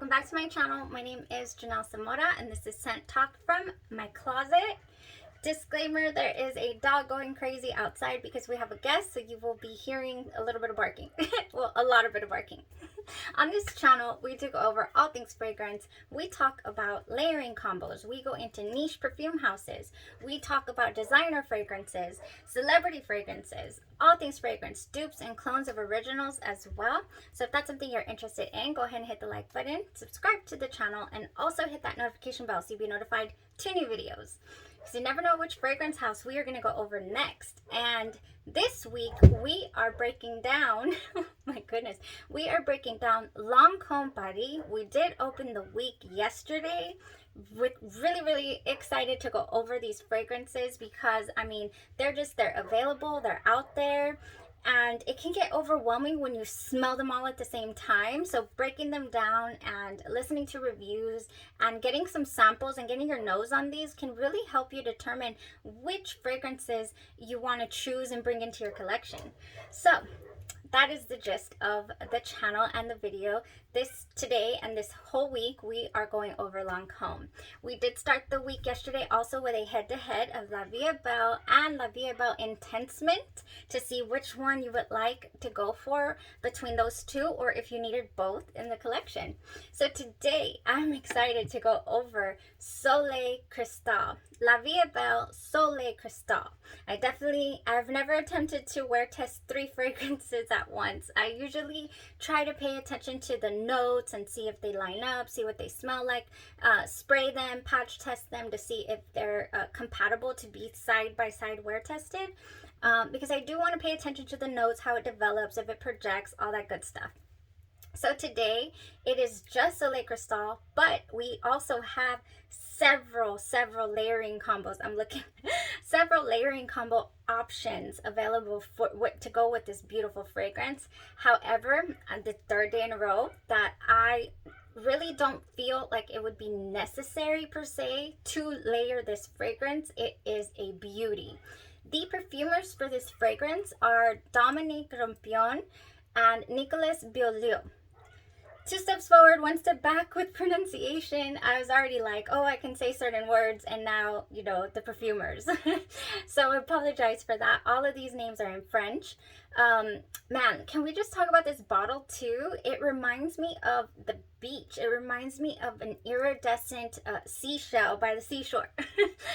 welcome back to my channel. My name is Janelle Zamora and this is Scent Talk from my closet. Disclaimer, there is a dog going crazy outside because we have a guest, so you will be hearing a little bit of barking. Well, a lot of bit of barking. On this channel, we do go over all things fragrance. We talk about layering combos. We go into niche perfume houses. We talk about designer fragrances, celebrity fragrances, all things fragrance, dupes and clones of originals as well. So if that's something you're interested in, go ahead and hit the like button, subscribe to the channel, and also hit that notification bell so you'll be notified to new videos. Because you never know which fragrance house we are going to go over next. And this week we are breaking down, oh my goodness, we are breaking down Lancome Paris. We did open the week yesterday. With really excited to go over these fragrances because I mean they're available, they're out there, and it can get overwhelming when you smell them all at the same time. So breaking them down and listening to reviews and getting some samples and getting your nose on these can really help you determine which fragrances you want to choose and bring into your collection. So that is the gist of the channel and the video. Today and this whole week we are going over Lancome. We did start the week yesterday also with a head-to-head of La Vie Est Belle and La Vie Est Belle INTENSEMENT to see which one you would like to go for between those two, or if you needed both in the collection. So today I'm excited to go over Soleil Cristal. La Vie Est Belle Soleil Cristal. I've never attempted to wear test 3 fragrances at once. I usually try to pay attention to the notes and see if they line up, see what they smell like, spray them, patch test them to see if they're compatible to be side by side wear tested, because I do want to pay attention to the notes, how it develops, if it projects, all that good stuff. So today it is just Soleil Cristal, but we also have several layering combos. I'm looking several layering combo options available for to go with this beautiful fragrance. However, on the 3rd day in a row that I really don't feel like it would be necessary per se to layer this fragrance. It is a beauty. The perfumers for this fragrance are Dominique Rampion and Nicolas Beaulieu. 2 steps forward, 1 step back with pronunciation. I was already like, oh, I can say certain words, and now, you know, the perfumers. So I apologize for that. All of these names are in French. Man, can we just talk about this bottle too? It reminds me of the beach. It reminds me of an iridescent seashell by the seashore.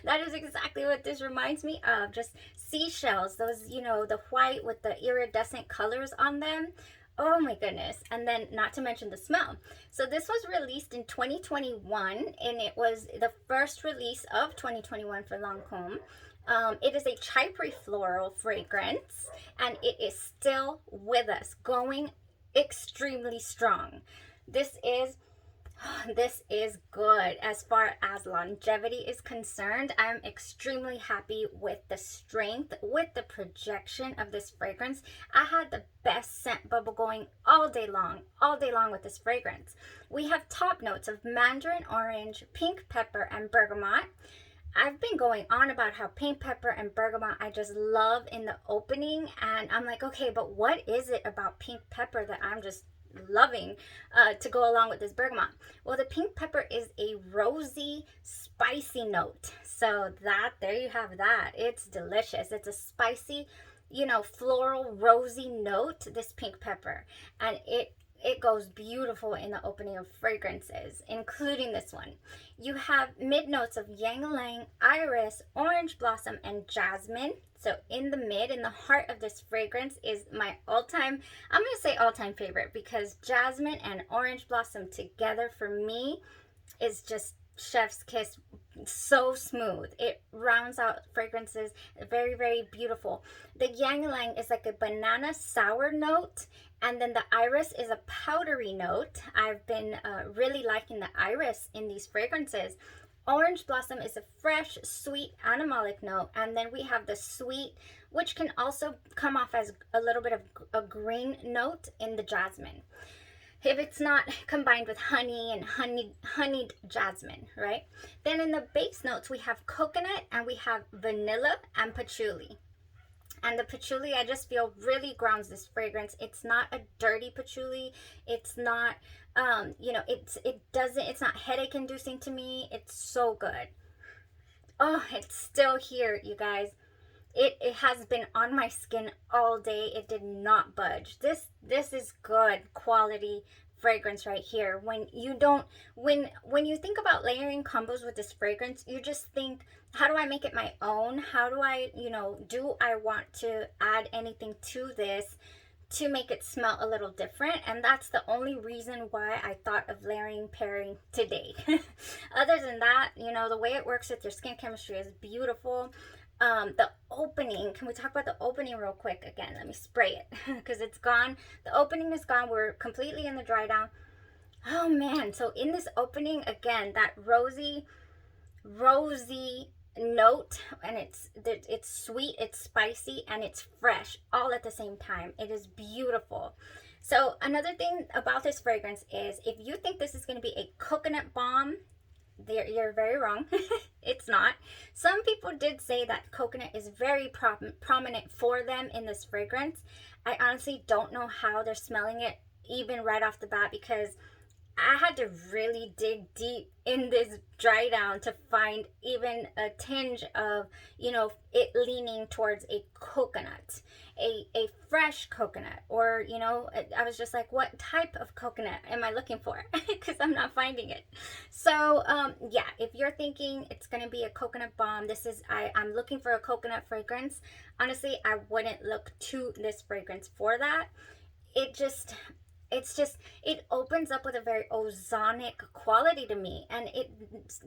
That is exactly what this reminds me of. Just seashells, those, you know, the white with the iridescent colors on them. Oh my goodness. And then not to mention the smell. So this was released in 2021 and it was the first release of 2021 for Lancome. It is a chypre floral fragrance and it is still with us, going extremely strong. This is good as far as longevity is concerned. I'm extremely happy with the strength, with the projection of this fragrance. I had the best scent bubble going all day long with this fragrance. We have top notes of mandarin orange, pink pepper, and bergamot. I've been going on about how pink pepper and bergamot I just love in the opening, and I'm like, okay, but what is it about pink pepper that I'm just loving to go along with this bergamot? Well, the pink pepper is a rosy, spicy note. So there you have that. It's delicious. It's a spicy, you know, floral, rosy note, this pink pepper. And it goes beautiful in the opening of fragrances, including this one. You have mid notes of ylang-ylang, iris, orange blossom, and jasmine. So in the mid, in the heart of this fragrance is my all-time, I'm going to say all-time favorite, because jasmine and orange blossom together for me is just chef's kiss. So smooth. It rounds out fragrances. Very beautiful. The ylang-ylang is like a banana sour note, and then the iris is a powdery note. I've been really liking the iris in these fragrances. Orange blossom is a fresh, sweet, animalic note, and then we have the sweet, which can also come off as a little bit of a green note in the jasmine, if it's not combined with honey and honeyed jasmine, right? Then in the base notes, we have coconut and we have vanilla and patchouli. And the patchouli, I just feel really grounds this fragrance. It's not a dirty patchouli. It's not, you know, it's not headache inducing to me. It's so good. Oh, it's still here, you guys. It has been on my skin all day. It did not budge. This is good quality fragrance right here. When you think about layering combos with this fragrance, you just think, how do I make it my own? How do I, you know, do I want to add anything to this to make it smell a little different? And that's the only reason why I thought of layering pairing today. Other than that, you know, the way it works with your skin chemistry is beautiful. The opening, can we talk about the opening real quick again? Let me spray it because it's gone. The opening is gone. We're completely in the dry down. Oh man, so in this opening, again, that rosy note, and it's sweet, it's spicy, and it's fresh all at the same time. It is beautiful. So another thing about this fragrance is, if you think this is going to be a coconut bomb, you're very wrong. It's not. Some people did say that coconut is very prominent for them in this fragrance. I honestly don't know how they're smelling it even right off the bat, because I had to really dig deep in this dry down to find even a tinge of, you know, it leaning towards a coconut, a fresh coconut, or, you know, I was just like, what type of coconut am I looking for? Because I'm not finding it. So yeah, if you're thinking it's going to be a coconut bomb, I'm looking for a coconut fragrance. Honestly, I wouldn't look to this fragrance for that. It opens up with a very ozonic quality to me, and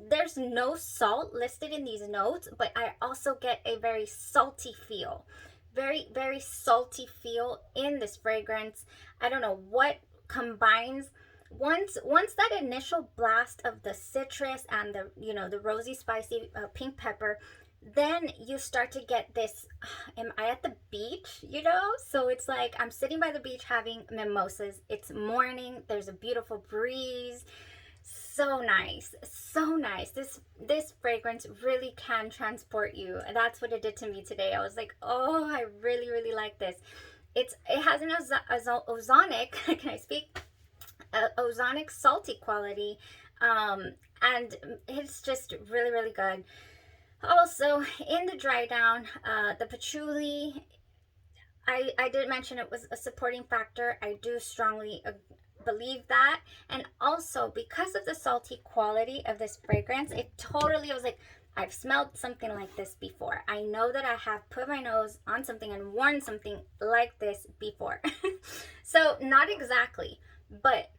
there's no salt listed in these notes, but I also get a very salty feel, very salty feel in this fragrance. I don't know what combines. Once that initial blast of the citrus and the, you know, the rosy spicy pink pepper, then you start to get this, am I at the beach, you know? So it's like I'm sitting by the beach having mimosas. It's morning, there's a beautiful breeze. So nice, so nice. This fragrance really can transport you. That's what it did to me today. I was like, oh, I really like this. It has an ozonic, can I speak? Ozonic salty quality, and it's just really good. Also, in the dry down, the patchouli, I did mention it was a supporting factor. I do strongly believe that. And also, because of the salty quality of this fragrance, I was like, I've smelled something like this before. I know that I have put my nose on something and worn something like this before. So, not exactly, but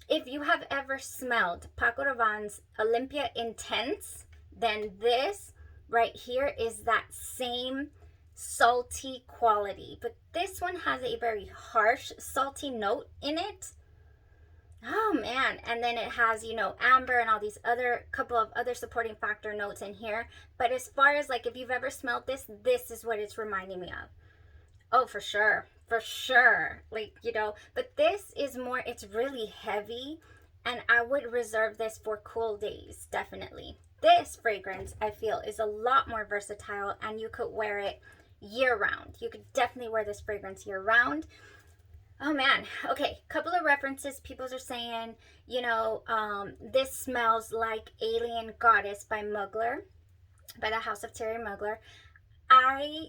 if you have ever smelled Paco Rabanne's Olympia Intense, then this right here is that same salty quality, but this one has a very harsh salty note in it. Oh man, and then it has, you know, amber and all these couple of other supporting factor notes in here. But as far as like, if you've ever smelled this is what it's reminding me of. Oh, for sure, like, you know. But this is more, it's really heavy, and I would reserve this for cool days, definitely. This fragrance, I feel, is a lot more versatile, and you could wear it year round. You could definitely wear this fragrance year round. Oh man, okay, couple of references. People are saying, you know, this smells like Alien Goddess by Mugler, by the House of Terry Mugler. I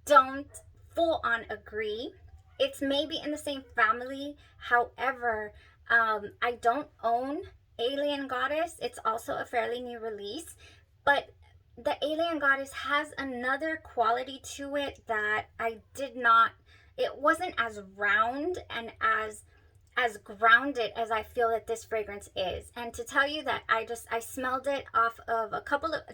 don't full on agree. It's maybe in the same family. However, I don't own Alien Goddess. It's also a fairly new release, but the Alien Goddess has another quality to it that it wasn't as round and as grounded as I feel that this fragrance is. And to tell you that I smelled it off of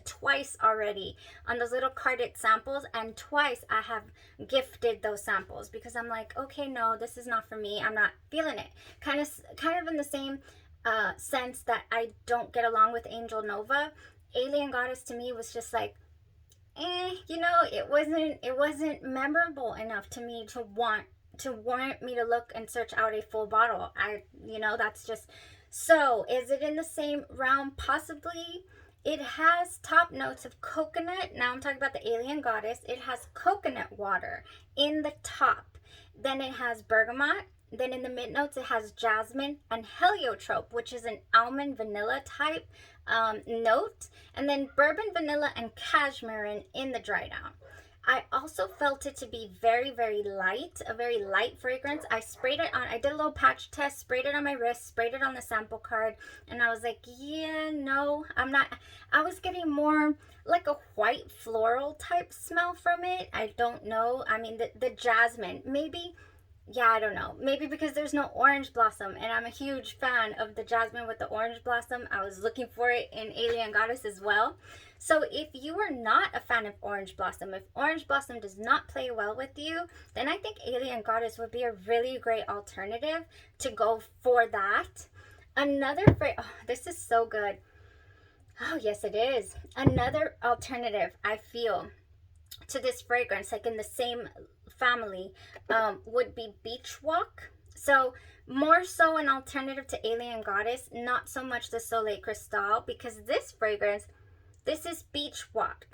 twice already on those little carded samples, and twice I have gifted those samples because I'm like, okay, no, this is not for me. I'm not feeling it. Kind of in the same sense that I don't get along with Angel Nova. Alien Goddess to me was just like, you know, it wasn't memorable enough to me to warrant me to look and search out a full bottle. You know, that's just. So is it in the same realm? Possibly. It has top notes of coconut. Now I'm talking about the Alien Goddess. It has coconut water in the top. Then it has bergamot. Then in the mid notes, it has jasmine and heliotrope, which is an almond vanilla type note. And then bourbon vanilla and cashmere in the dry down. I also felt it to be very, very light, a very light fragrance. I sprayed it on, I did a little patch test, sprayed it on my wrist, sprayed it on the sample card, and I was like, yeah, no, I'm not. I was getting more like a white floral type smell from it. I don't know. I mean, the jasmine, maybe. Yeah, I don't know. Maybe because there's no orange blossom, and I'm a huge fan of the jasmine with the orange blossom. I was looking for it in Alien Goddess as well. So if you are not a fan of orange blossom, if orange blossom does not play well with you, then I think Alien Goddess would be a really great alternative to go for that. Another oh, this is so good. Oh, yes, it is. Another alternative, I feel, to this fragrance, like in the same family, would be Beach Walk. So more so an alternative to Alien Goddess, not so much the Soleil Cristal, because this fragrance, this is Beach Walk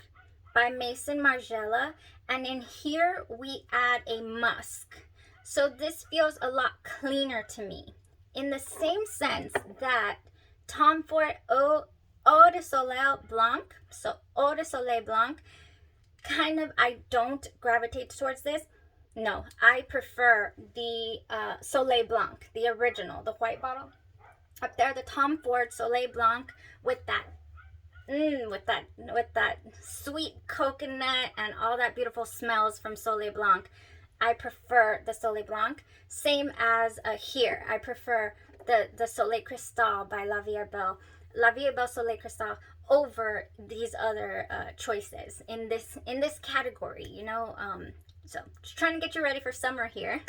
by Maison Margiela, and in here we add a musk. So this feels a lot cleaner to me, in the same sense that Tom Ford Eau de Soleil Blanc, so Eau de Soleil Blanc, kind of, I don't gravitate towards this. No, I prefer the Soleil Blanc, the original, the white bottle. Up there, the Tom Ford Soleil Blanc with that with that sweet coconut and all that beautiful smells from Soleil Blanc. I prefer the Soleil Blanc. Same as here, I prefer the Soleil Cristal by La Vie Est Belle. La Vie Est Belle Soleil Cristal over these other choices in this category, you know. So just trying to get you ready for summer here.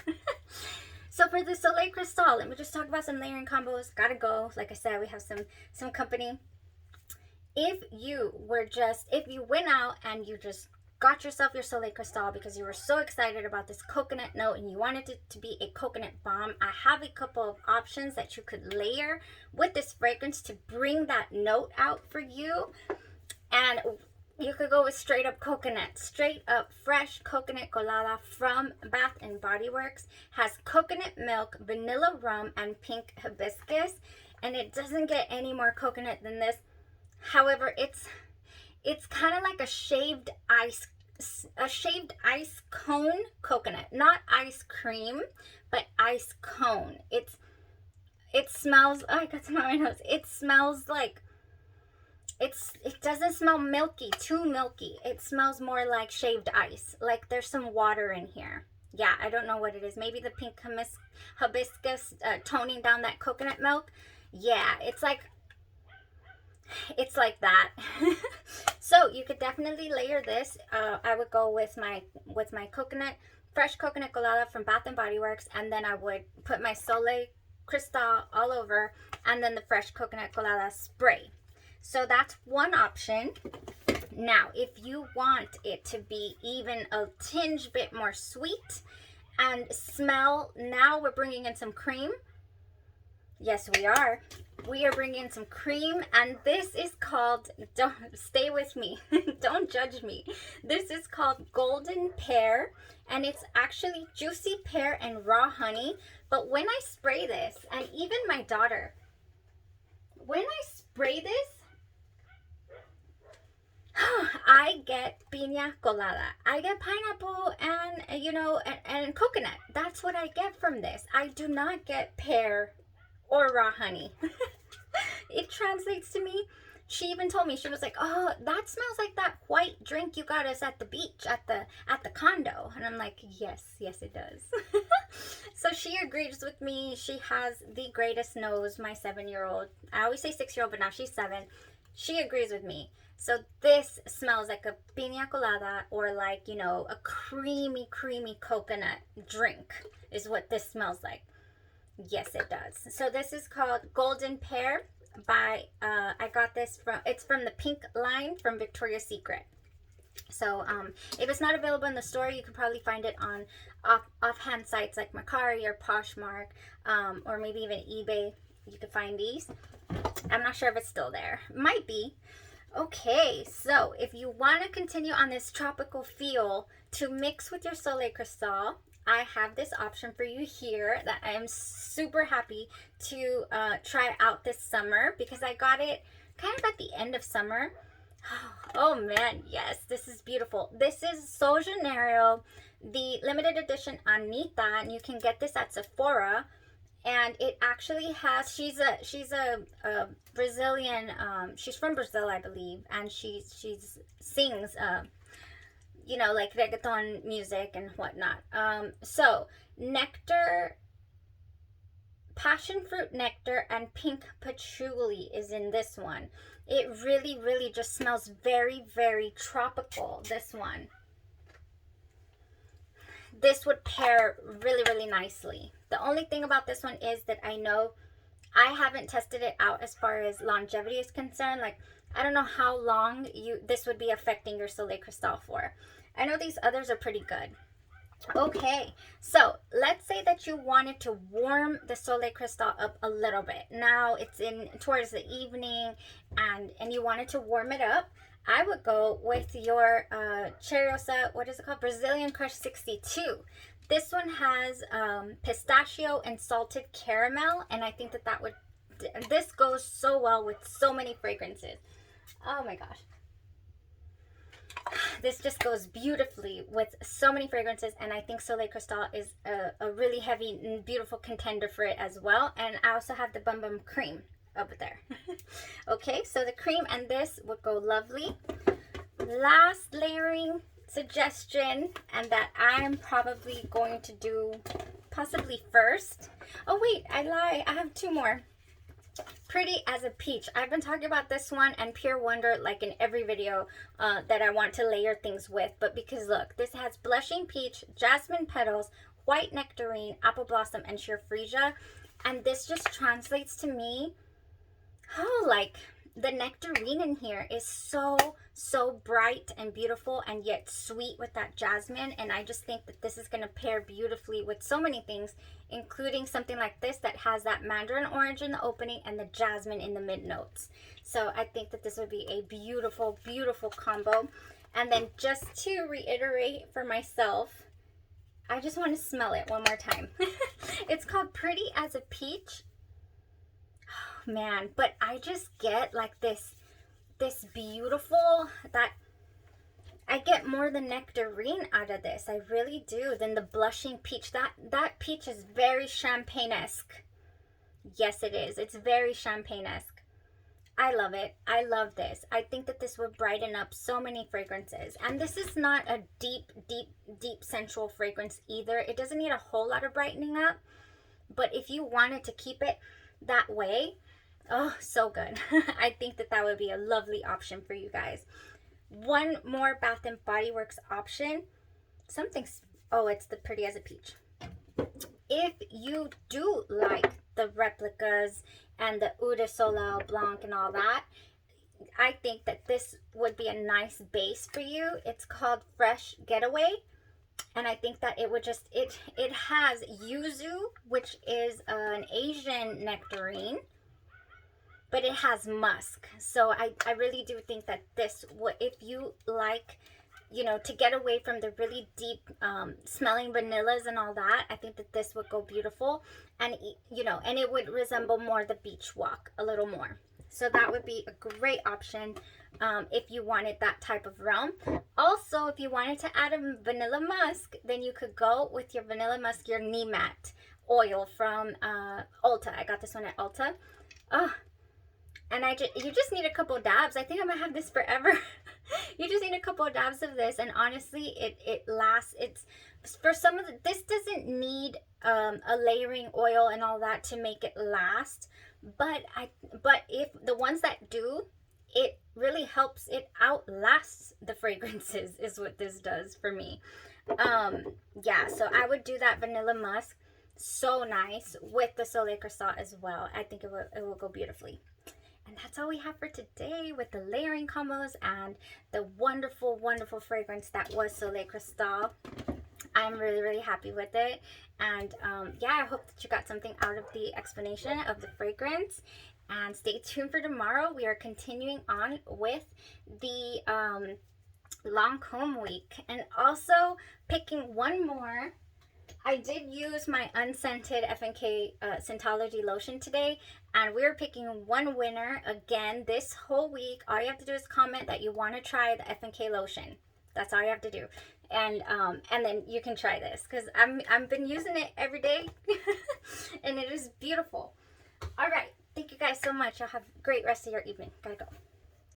So for the Soleil Cristal, let me just talk about some layering combos. Gotta go. Like I said, we have some company. If you went out and you just got yourself your Soleil Cristal because you were so excited about this coconut note and you wanted it to be a coconut bomb, I have a couple of options that you could layer with this fragrance to bring that note out for you. And you could go with straight up coconut, straight up fresh coconut colada from Bath and Body Works. Has coconut milk, vanilla rum, and pink hibiscus, and it doesn't get any more coconut than this. However, it's kind of like a shaved ice cone coconut, not ice cream, but ice cone. It smells, oh, I got some on my nose. It smells like, it doesn't smell milky, too milky. It smells more like shaved ice, like there's some water in here. Yeah, I don't know what it is. Maybe the pink hibiscus toning down that coconut milk. Yeah, it's like that. So you could definitely layer this. I would go with my coconut, fresh coconut colada from Bath and Body Works, and then I would put my Soleil Cristal all over, and then the fresh coconut colada spray. So that's one option. Now, if you want it to be even a tinge bit more sweet and smell, now we're bringing in some cream. Yes, we are. We are bringing in some cream, and this is called, don't stay with me, don't judge me. This is called Golden Pear, and it's actually juicy pear and raw honey. But when I spray this, and even my daughter, when I spray this, I get piña colada. I get pineapple and, you know, and coconut. That's what I get from this. I do not get pear or raw honey. It translates to me. She even told me, she was like, oh, that smells like that white drink you got us at the beach, at the condo. And I'm like, yes, it does. So she agrees with me. She has the greatest nose, my 7-year-old. I always say 6-year-old, but now she's 7. She agrees with me. So this smells like a piña colada, or like, you know, a creamy coconut drink is what this smells like. Yes, it does. So this is called Golden Pear by, I got this from, it's from the pink line from Victoria's Secret. So if it's not available in the store, you can probably find it on offhand sites like Mercari or Poshmark, or maybe even eBay. You can find these. I'm not sure if it's still there. Might be. Okay, so if you want to continue on this tropical feel to mix with your Soleil Cristal, I have this option for you here that I am super happy to try out this summer because I got it kind of at the end of summer. Oh man, yes, this is beautiful. This is Sol Janeiro, the limited edition Anita, and you can get this at Sephora. And it actually has, she's a Brazilian, she's from Brazil, I believe, and she sings you know, like reggaeton music and whatnot. So nectar, passion fruit nectar, and pink patchouli is in this one. It really just smells very tropical, this one. This would pair really nicely. The only thing about this one is that I know I haven't tested it out as far as longevity is concerned. Like, I don't know how long this would be affecting your Soleil Cristal for. I know these others are pretty good. Okay, so let's say that you wanted to warm the Soleil Cristal up a little bit. Now it's in towards the evening and you wanted to warm it up. I would go with your Cherry Rosa, what is it called? Brazilian Crush 62. This one has pistachio and salted caramel, and I think that would, this goes so well with so many fragrances. Oh my gosh. This just goes beautifully with so many fragrances, and I think Soleil Cristal is a really heavy and beautiful contender for it as well. And I also have the Bum Bum Cream over there. Okay, so the cream and this would go lovely. Last layering suggestion, and that I'm probably going to do possibly first. Oh wait, I lie, I have two more. Pretty as a Peach. I've been talking about this one and Pure Wonder like in every video that I want to layer things with, but because look, this has blushing peach, jasmine petals, white nectarine, apple blossom, and sheer freesia, and this just translates to me, oh, like the nectarine in here is so bright and beautiful and yet sweet with that jasmine, and I just think that this is going to pair beautifully with so many things, including something like this that has that mandarin orange in the opening and the jasmine in the mid notes. So I think that this would be a beautiful combo. And then just to reiterate for myself, I just want to smell it one more time. It's called Pretty as a Peach. Oh, man, but I just get like this beautiful, that I get more the nectarine out of this. I really do, than the blushing peach. That peach is very champagne-esque. Yes, it is. It's very champagne-esque. I love it. I love this. I think that this would brighten up so many fragrances. And this is not a deep sensual fragrance either. It doesn't need a whole lot of brightening up. But if you wanted to keep it that way, oh, so good. I think that would be a lovely option for you guys. One more Bath and Body Works option. It's the Pretty as a Peach. If you do like the replicas and the Eau de Soleil Blanc and all that, I think that this would be a nice base for you. It's called Fresh Getaway. And I think that it would just, it has yuzu, which is an Asian nectarine, but it has musk. So I really do think that this would, if you like, you know, to get away from the really deep smelling vanillas and all that, I think that this would go beautiful. And, you know, and it would resemble more the beach walk a little more. So that would be a great option if you wanted that type of realm. Also, if you wanted to add a vanilla musk, then you could go with your vanilla musk, your knee mat oil from Ulta. I got this one at Ulta. Oh, and you just need a couple dabs. I think I'm gonna have this forever. You just need a couple of dabs of this, and honestly, it lasts. It's for some of this doesn't need a layering oil and all that to make it last. But if the ones that do, it really helps. It outlasts the fragrances is what this does for me. Yeah, so I would do that vanilla musk, so nice, with the Soleil Cristal as well. I think it will go beautifully. And that's all we have for today with the layering combos and the wonderful fragrance that was Soleil Cristal. I'm really happy with it. And yeah, I hope that you got something out of the explanation of the fragrance. And stay tuned for tomorrow. We are continuing on with the Lancome week, and also picking one more. I did use my unscented F&K Scentology lotion today, and we're picking one winner again this whole week. All you have to do is comment that you want to try the F&K lotion. That's all you have to do, and then you can try this, because I've been using it every day, and it is beautiful. All right, thank you guys so much. Y'all have a great rest of your evening. Gotta go.